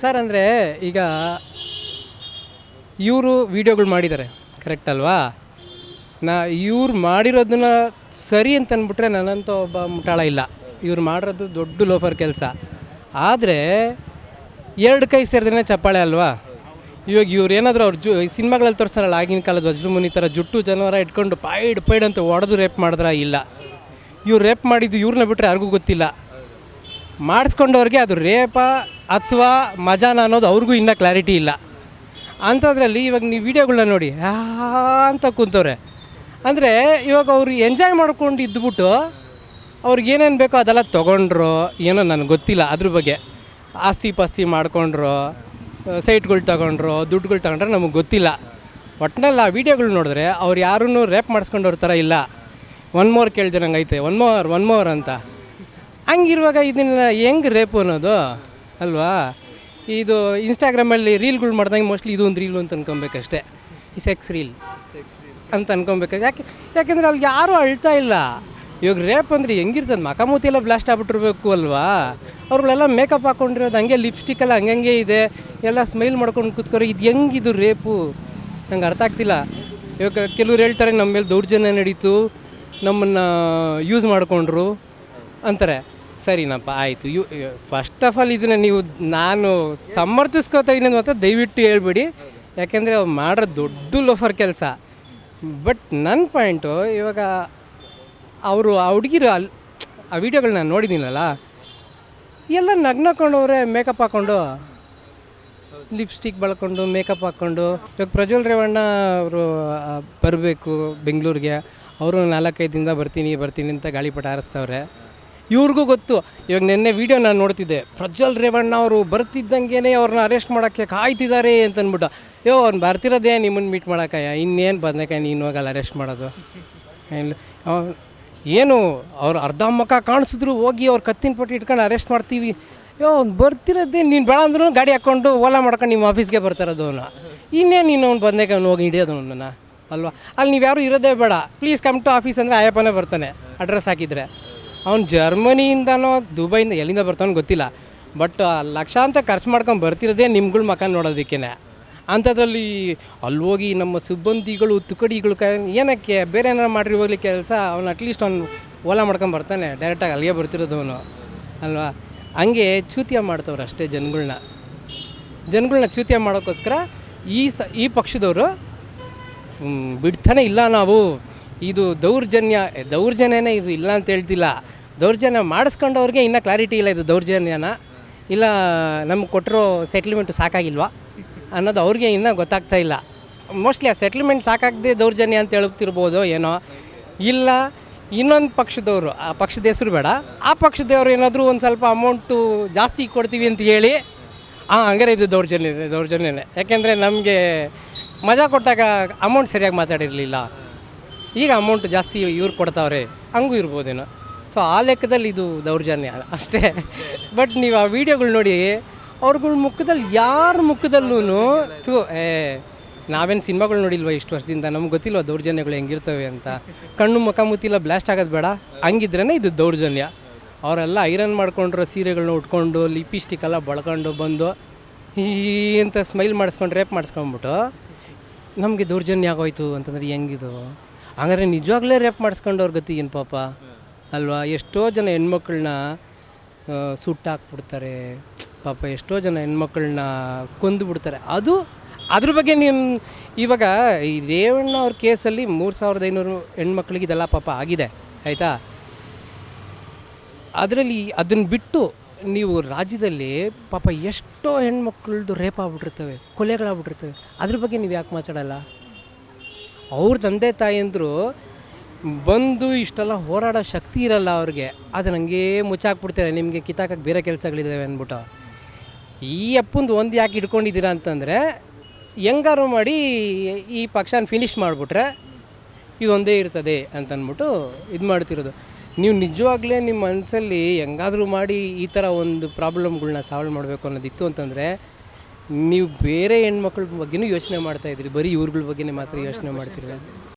Sir ಅಂದರೆ ಈಗ ಇವರು ವೀಡಿಯೋಗಳು ಮಾಡಿದ್ದಾರೆ ಕರೆಕ್ಟ್ ಅಲ್ವಾ? ಇವ್ರು ಮಾಡಿರೋದನ್ನ ಸರಿ ಅಂತ ಅಂದ್ಬಿಟ್ರೆ ನನ್ನಂತ ಒಬ್ಬ ಮುಟಾಳ ಇಲ್ಲ. ಇವ್ರು ಮಾಡಿರೋದು ದೊಡ್ಡ ಲೋಫರ್ ಕೆಲಸ. ಆದರೆ ಎರಡು ಕೈ ಸೇರಿದ್ರೆ ಚಪ್ಪಾಳೆ ಅಲ್ವಾ? ಇವಾಗ ಇವ್ರು ಏನಾದರೂ ಅವ್ರು ಸಿನಿಮಾಗಳಲ್ಲಿ ತೋರಿಸ್ತಾರಲ್ಲ ಆಗಿನ ಕಾಲದ ವಜ್ರಮುನಿ ಥರ ಜುಟ್ಟು ಜನವರ ಇಟ್ಕೊಂಡು ಪೈಡ್ ಅಂತ ಹೊಡೆದು ರೇಪ್ ಮಾಡಿದ್ರ ಇಲ್ಲ. ಇವ್ರು ರೇಪ್ ಮಾಡಿದ್ದು ಇವ್ರನ್ನ ಬಿಟ್ಟರೆ ಯಾರಿಗೂ ಗೊತ್ತಿಲ್ಲ. ಮಾಡಿಸ್ಕೊಂಡವ್ರಿಗೆ ಅದು ರೇಪ ಅಥವಾ ಮಜಾನ ಅನ್ನೋದು ಅವ್ರಿಗೂ ಇನ್ನೂ ಕ್ಲಾರಿಟಿ ಇಲ್ಲ. ಅಂಥದ್ರಲ್ಲಿ ಇವಾಗ ನೀವು ವೀಡಿಯೋಗಳನ್ನ ನೋಡಿ ಅಂತ ಕೂತವ್ರೆ. ಅಂದರೆ ಇವಾಗ ಅವರು ಎಂಜಾಯ್ ಮಾಡ್ಕೊಂಡು ಇದ್ದುಬಿಟ್ಟು ಅವ್ರಿಗೆ ಏನೇನು ಬೇಕೋ ಅದೆಲ್ಲ ತೊಗೊಂಡ್ರು ಏನೋ ನನಗೆ ಗೊತ್ತಿಲ್ಲ. ಅದ್ರ ಬಗ್ಗೆ ಆಸ್ತಿ ಪಾಸ್ತಿ ಮಾಡ್ಕೊಂಡ್ರು, ಸೈಟ್ಗಳು ತೊಗೊಂಡ್ರು, ದುಡ್ಡುಗಳು ತೊಗೊಂಡ್ರೆ ನಮಗೆ ಗೊತ್ತಿಲ್ಲ. ಒಟ್ಟಿನಲ್ಲಿ ಆ ವೀಡಿಯೋಗಳು ನೋಡಿದ್ರೆ ಅವ್ರು ಯಾರೂ ರೇಪ್ ಮಾಡಿಸ್ಕೊಂಡವ್ರ ಥರ ಇಲ್ಲ. ಒನ್ ಮೋರ್ ಕೇಳ್ದಿರಂಗೆ ಐತೆ, ಒನ್ ಮೋರ್ ಅಂತ. ಹಂಗಿರುವಾಗ ಇದನ್ನು ಹೆಂಗೆ ರೇಪು ಅನ್ನೋದು ಅಲ್ವಾ? ಇದು ಇನ್ಸ್ಟಾಗ್ರಾಮಲ್ಲಿ ರೀಲ್ಗಳು ಮಾಡ್ದಂಗೆ ಮೋಸ್ಟ್ಲಿ ಇದು ಒಂದು ರೀಲು ಅಂತ ಅನ್ಕೊಬೇಕಷ್ಟೇ. ಈ ಸೆಕ್ಸ್ ರೀಲ್ ಅಂತ ಅನ್ಕೊಬೇಕು. ಯಾಕೆಂದರೆ ಅಲ್ಲಿ ಯಾರೂ ಅಳ್ತಾ ಇಲ್ಲ. ಇವಾಗ ರೇಪ್ ಅಂದರೆ ಹೆಂಗಿರ್ತದೆ, ಮಖಮೂತಿ ಎಲ್ಲ ಬ್ಲಾಸ್ಟ್ ಆಗ್ಬಿಟ್ಟಿರ್ಬೇಕು ಅಲ್ವಾ? ಅವ್ರುಗಳೆಲ್ಲ ಮೇಕಪ್ ಹಾಕ್ಕೊಂಡಿರೋದು ಹಂಗೆ, ಲಿಪ್ಸ್ಟಿಕ್ ಎಲ್ಲ ಹಂಗಂಗೆ ಇದೆ, ಎಲ್ಲ ಸ್ಮೈಲ್ ಮಾಡ್ಕೊಂಡು ಕೂತ್ಕೋರು. ಇದು ಹೆಂಗಿದು ರೇಪು ನಂಗೆ ಅರ್ಥ ಆಗ್ತಿಲ್ಲ. ಇವಾಗ ಕೆಲವ್ರು ಹೇಳ್ತಾರೆ ನಮ್ಮ ಮೇಲೆ ದೌರ್ಜನ್ಯ ನಡೀತು, ನಮ್ಮನ್ನು ಯೂಸ್ ಮಾಡಿಕೊಂಡ್ರು ಅಂತಾರೆ. ಸರಿನಪ್ಪ, ಆಯಿತು. ಫಸ್ಟ್ ಆಫ್ ಆಲ್ ಇದನ್ನು ನೀವು ನಾನು ಸಮರ್ಥಿಸ್ಕೋತಾ ಇದ್ದೀನಿ ಅಂತ ದಯವಿಟ್ಟು ಹೇಳ್ಬಿಡಿ. ಯಾಕೆಂದರೆ ಅವ್ರು ಮಾಡೋ ದೊಡ್ಡ ಲೋಫರ್ ಕೆಲಸ. ಬಟ್ ನನ್ನ ಪಾಯಿಂಟು, ಇವಾಗ ಅವರು ಆ ಹುಡುಗಿರು ಆ ವೀಡಿಯೋಗಳನ್ನ ನೋಡಿದ್ದೀನಲ್ಲ, ಎಲ್ಲ ನಗ್ನಕೊಂಡವ್ರೆ, ಮೇಕಪ್ ಹಾಕ್ಕೊಂಡು, ಲಿಪ್ಸ್ಟಿಕ್ ಬಳಕೊಂಡು, ಮೇಕಪ್ ಹಾಕ್ಕೊಂಡು. ಇವಾಗ ಪ್ರಜ್ವಲ್ ರೇವಣ್ಣ ಅವರು ಬರಬೇಕು ಬೆಂಗಳೂರಿಗೆ, ಅವರು 4-5 ದಿನದಿಂದ ಬರ್ತೀನಿ ಅಂತ ಗಾಳಿಪಟ ಹಾರಿಸ್ತವ್ರೆ. ಇವ್ರಿಗೂ ಗೊತ್ತು. ಇವಾಗ ನಿನ್ನೆ ವೀಡಿಯೋ ನಾನು ನೋಡ್ತಿದ್ದೆ, ಪ್ರಜ್ವಲ್ ರೇವಣ್ಣ ಅವರು ಬರ್ತಿದ್ದಂಗೆ ಅವ್ರನ್ನ ಅರೆಸ್ಟ್ ಮಾಡೋಕ್ಕೆ ಕಾಯ್ತಿದ್ದಾರೆ ಅಂತ ಅಂದ್ಬಿಟ್ಟು. ಅವ್ನು ಬರ್ತಿರೋದೇ ನಿಮ್ಮನ್ನು ಮೀಟ್ ಮಾಡೋಕ್ಕಯ್ಯ, ಇನ್ನೇನು ಬದನೇಕಾಯಿ ನೀನು ಹೋಗಲ್ಲ ಅರೆಸ್ಟ್ ಮಾಡೋದು. ಏನು ಅವ್ರು ಅರ್ಧ ಮುಖ ಕಾಣಿಸಿದ್ರು ಹೋಗಿ ಅವ್ರು ಕತ್ತಿನ ಪಟ್ಟಿ ಇಟ್ಕೊಂಡು ಅರೆಸ್ಟ್ ಮಾಡ್ತೀವಿ. ಅವ್ನು ಬರ್ತಿರೋದೇ, ನೀನು ಬೇಡ ಅಂದ್ರೂ ಗಾಡಿ ಹಾಕ್ಕೊಂಡು ಓಲಾ ಮಾಡ್ಕೊಂಡು ನಿಮ್ಮ ಆಫೀಸ್ಗೆ ಬರ್ತಾರೋದು ಅವನು. ಇನ್ನೇನು ನೀನು ಅವ್ನು ಬದನೇಕಾಯಿ ಅವ್ನು ಹೋಗಿ ಹಿಡಿಯೋದು ಅವನನ್ನು ಅಲ್ವಾ? ಅಲ್ಲಿ ನೀವು ಯಾರೂ ಇರೋದೇ ಬೇಡ, ಪ್ಲೀಸ್ ಕಮ್ ಟು ಆಫೀಸ್ ಅಂದರೆ ಆಯಪ್ಪನೇ ಬರ್ತಾನೆ ಅಡ್ರೆಸ್ ಹಾಕಿದರೆ. ಅವ್ನು ಜರ್ಮನಿಯಿಂದನೋ ದುಬೈಯಿಂದ ಎಲ್ಲಿಂದ ಬರ್ತಾನೋ ಗೊತ್ತಿಲ್ಲ. ಬಟ್ ಲಕ್ಷಾಂತರ ಖರ್ಚು ಮಾಡ್ಕೊಂಡು ಬರ್ತಿರೋದೇ ನಿಮ್ಗಳ ಮಕ್ಕ ನೋಡೋದಕ್ಕೇ. ಅಂಥದ್ರಲ್ಲಿ ಅಲ್ಲಿ ಹೋಗಿ ನಮ್ಮ ಸಿಬ್ಬಂದಿಗಳು ತುಕಡಿಗಳು ಏನಕ್ಕೆ ಬೇರೆ ಏನಾರು ಮಾಡಿರಿ ಹೋಗ್ಲಿ ಕೆಲಸ, ಅವ್ನು ಅಟ್ಲೀಸ್ಟ್ ಅವ್ನು ಓಲಾ ಮಾಡ್ಕೊಂಡು ಬರ್ತಾನೆ, ಡೈರೆಕ್ಟಾಗಿ ಅಲ್ಲಿಗೆ ಬರ್ತಿರೋದು ಅವನು ಅಲ್ವಾ? ಹಂಗೆ ಚೂತ್ಯ ಮಾಡ್ತವ್ರು ಅಷ್ಟೇ ಜನಗಳನ್ನ ಚೂತ್ಯ ಮಾಡೋಕ್ಕೋಸ್ಕರ ಈ ಪಕ್ಷದವರು ಬಿಡ್ತಾನೆ ಇಲ್ಲ. ನಾವು ಇದು ದೌರ್ಜನ್ಯನೇ, ಇದು ಇಲ್ಲ ಅಂತ ಹೇಳ್ತಿಲ್ಲ. ದೌರ್ಜನ್ಯ ಮಾಡಿಸ್ಕೊಂಡವ್ರಿಗೆ ಇನ್ನೂ ಕ್ಲಾರಿಟಿ ಇಲ್ಲ, ಇದು ದೌರ್ಜನ್ಯನ ಇಲ್ಲ ನಮ್ಗೆ ಕೊಟ್ಟಿರೋ ಸೆಟ್ಲ್ಮೆಂಟು ಸಾಕಾಗಿಲ್ವಾ ಅನ್ನೋದು ಅವ್ರಿಗೆ ಇನ್ನೂ ಗೊತ್ತಾಗ್ತಾ ಇಲ್ಲ. ಮೋಸ್ಟ್ಲಿ ಆ ಸೆಟ್ಲ್ಮೆಂಟ್ ಸಾಕಾಗದೆ ದೌರ್ಜನ್ಯ ಅಂತ ಹೇಳ್ತಿರ್ಬೋದು ಏನೋ. ಇಲ್ಲ ಇನ್ನೊಂದು ಪಕ್ಷದವರು, ಆ ಪಕ್ಷದ ಹೆಸರು ಬೇಡ, ಆ ಪಕ್ಷದವ್ರು ಏನಾದರೂ ಒಂದು ಸ್ವಲ್ಪ ಅಮೌಂಟು ಜಾಸ್ತಿ ಕೊಡ್ತೀವಿ ಅಂತ ಹೇಳಿ ಹಂಗಾರೆ ಇದು ದೌರ್ಜನ್ಯನೇ. ಯಾಕೆಂದರೆ ನಮಗೆ ಮಜಾ ಕೊಟ್ಟಾಗ ಅಮೌಂಟ್ ಸರಿಯಾಗಿ ಮಾತಾಡಿರಲಿಲ್ಲ, ಈಗ ಅಮೌಂಟ್ ಜಾಸ್ತಿ ಇವ್ರು ಕೊಡ್ತಾವ್ರೆ, ಹಂಗೂ ಇರ್ಬೋದೇನೋ. ಸೊ ಆ ಲೆಕ್ಕದಲ್ಲಿ ಇದು ದೌರ್ಜನ್ಯ ಅಷ್ಟೇ. ಬಟ್ ನೀವು ಆ ವೀಡಿಯೋಗಳು ನೋಡಿ, ಅವ್ರಗಳ ಮುಖದಲ್ಲಿ ಯಾರ ಮುಖದಲ್ಲೂ ನಾವೇನು ಸಿನಿಮಾಗಳು ನೋಡಿಲ್ವ ಇಷ್ಟು ವರ್ಷದಿಂದ, ನಮ್ಗೆ ಗೊತ್ತಿಲ್ವ ದೌರ್ಜನ್ಯಗಳು ಹೆಂಗಿರ್ತವೆ ಅಂತ. ಕಣ್ಣು ಮುಖ ಮುತ್ತಿಲ್ಲ ಬ್ಲಾಸ್ಟ್ ಆಗೋದು ಬೇಡ, ಹಂಗಿದ್ರೇ ಇದು ದೌರ್ಜನ್ಯ. ಅವರೆಲ್ಲ ಐರನ್ ಮಾಡ್ಕೊಂಡ್ರು, ಸೀರೆಗಳನ್ನ ಉಟ್ಕೊಂಡು, ಲಿಪಿಸ್ಟಿಕ್ ಎಲ್ಲ ಬಳಕೊಂಡು ಬಂದು ಅಂತ ಸ್ಮೈಲ್ ಮಾಡಿಸ್ಕೊಂಡು ರೇಪ್ ಮಾಡಿಸ್ಕೊಂಡ್ಬಿಟ್ಟು ನಮಗೆ ದೌರ್ಜನ್ಯ ಆಗೋಯ್ತು ಅಂತಂದರೆ ಹೆಂಗಿದು? ಹಂಗಾದ್ರೆ ನಿಜವಾಗ್ಲೇ ರೇಪ್ ಮಾಡಿಸ್ಕೊಂಡವ್ರ ಗತಿ ಏನು ಪಾಪ ಅಲ್ವಾ? ಎಷ್ಟೋ ಜನ ಹೆಣ್ಮಕ್ಳನ್ನ ಸುಟ್ಟಾಕ್ಬಿಡ್ತಾರೆ ಪಾಪ, ಎಷ್ಟೋ ಜನ ಹೆಣ್ಮಕ್ಳನ್ನ ಕೊಂದುಬಿಡ್ತಾರೆ. ಅದ್ರ ಬಗ್ಗೆ ಇವಾಗ ಈ ರೇವಣ್ಣ ಅವ್ರ ಕೇಸಲ್ಲಿ 3500 ಹೆಣ್ಮಕ್ಳಿಗೆ ಇದೆಲ್ಲ ಪಾಪ ಆಗಿದೆ, ಆಯಿತಾ? ಅದರಲ್ಲಿ ಅದನ್ನು ಬಿಟ್ಟು ನೀವು ರಾಜ್ಯದಲ್ಲಿ ಪಾಪ ಎಷ್ಟೋ ಹೆಣ್ಮಕ್ಳದ್ದು ರೇಪ್ ಆಗ್ಬಿಟ್ಟಿರ್ತವೆ, ಕೊಲೆಗಳಾಗ್ಬಿಟ್ಟಿರ್ತವೆ. ಅದ್ರ ಬಗ್ಗೆ ನೀವು ಯಾಕೆ ಮಾತಾಡಲ್ಲ? ಅವ್ರ ತಂದೆ ತಾಯಿಯಂದರು ಬಂದು ಇಷ್ಟೆಲ್ಲ ಹೋರಾಡೋ ಶಕ್ತಿ ಇರಲ್ಲ ಅವ್ರಿಗೆ, ಅದನ್ನ ಹಂಗೇ ಮುಚ್ಚಾಕ್ಬಿಡ್ತಾರೆ, ನಿಮಗೆ ಕಿತ್ತಾಕಕ್ಕೆ ಬೇರೆ ಕೆಲಸಗಳಿದ್ದಾವೆ ಅಂದ್ಬಿಟ್ಟು. ಈ ಅಪ್ಪಂದು ಒಂದು ಯಾಕೆ ಇಟ್ಕೊಂಡಿದ್ದೀರಾ ಅಂತಂದರೆ, ಹೆಂಗಾರು ಮಾಡಿ ಈ ಪಕ್ಷನ ಫಿನಿಷ್ ಮಾಡಿಬಿಟ್ರೆ ಇದೊಂದೇ ಇರ್ತದೆ ಅಂತಂದ್ಬಿಟ್ಟು ಇದು ಮಾಡ್ತಿರೋದು. ನೀವು ನಿಜವಾಗ್ಲೇ ನಿಮ್ಮ ಮನಸ್ಸಲ್ಲಿ ಹೆಂಗಾದರೂ ಮಾಡಿ ಈ ಥರ ಒಂದು ಪ್ರಾಬ್ಲಮ್ಗಳ್ನ ಸಾಲ್ವ್ ಮಾಡಬೇಕು ಅನ್ನೋದಿತ್ತು ಅಂತಂದರೆ, ನೀವು ಬೇರೆ ಹೆಣ್ಮಕ್ಳ ಬಗ್ಗೆನೂ ಯೋಚನೆ ಮಾಡ್ತಾಯಿದ್ರಿ, ಬರೀ ಇವ್ರಗಳ ಬಗ್ಗೆ ಮಾತ್ರ ಯೋಚನೆ ಮಾಡ್ತಿರಲ್ಲ.